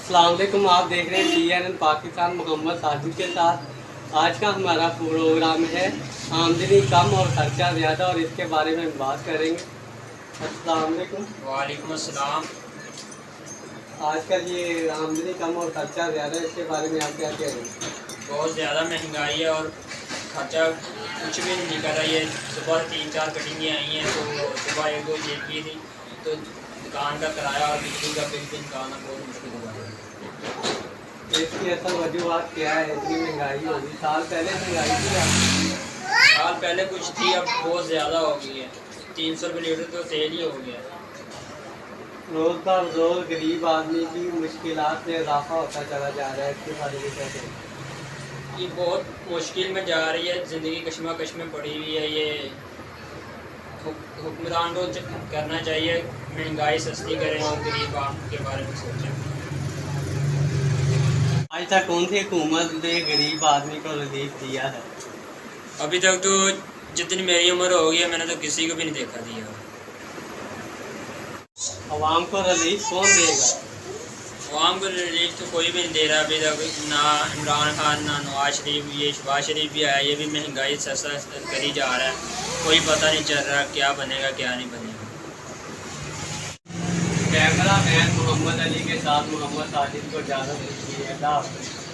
अस्सलाम वालेकुम। आप देख रहे हैं CNN पाकिस्तान मोहम्मद साजिद के साथ। आज का हमारा प्रोग्राम है आमदनी कम और खर्चा ज़्यादा, और इसके बारे में बात करेंगे। अस्सलाम वालेकुम। वालेकुम अस्सलाम। आजकल ये आमदनी कम और खर्चा ज़्यादा, इसके बारे में आप क्या कहेंगे? बहुत ज़्यादा महंगाई है और खर्चा कुछ भी नहीं निकल रहा है। सुबह 3-4 कटिंगें आई हैं तो सुबह 1-2 ये की थी, तो दुकान का किराया और बिजली का बिल भी निकालना बहुत मुश्किल हो रहा है। इसकी असल वजूहत क्या है? इतनी महंगाई होगी, साल पहले महंगाई थी, साल पहले कुछ थी, अब बहुत ज़्यादा हो गई है। 300 रुपये लीटर तो तेल ही हो गया। रोज़ ब रोज़ गरीब आदमी की मुश्किलात में इजाफा होता चला जा रहा है। इसके बारे में क्या कहेंगे? ये बहुत मुश्किल में जा रही है, ज़िंदगी कश्मकश में पड़ी हुई है। ये हुक्मरान को करना चाहिए, महंगाई सस्ती करें और गरीब आम के बारे में सोचें। आज तक कौन सी हुकूमत ने गरीब आदमी को रिलीफ दिया है? अभी तक तो जितनी मेरी उम्र हो गई है मैंने तो किसी को भी नहीं देखा दिया। अवाम को रिलीफ कौन देगा? आवाम को रिलीफ तो कोई भी नहीं दे रहा अभी तक, ना इमरान खान ना नवाज शरीफ। ये शहबाज शरीफ भी आया, ये भी महंगाई सस्ता करी जा रहा है। कोई पता नहीं चल रहा क्या बनेगा क्या नहीं बनेगा। कैमरा मैन मोहम्मद अली के साथ मोहम्मद साजिद को इजाज़त दीजिए। अल्लाह हाफ़िज़।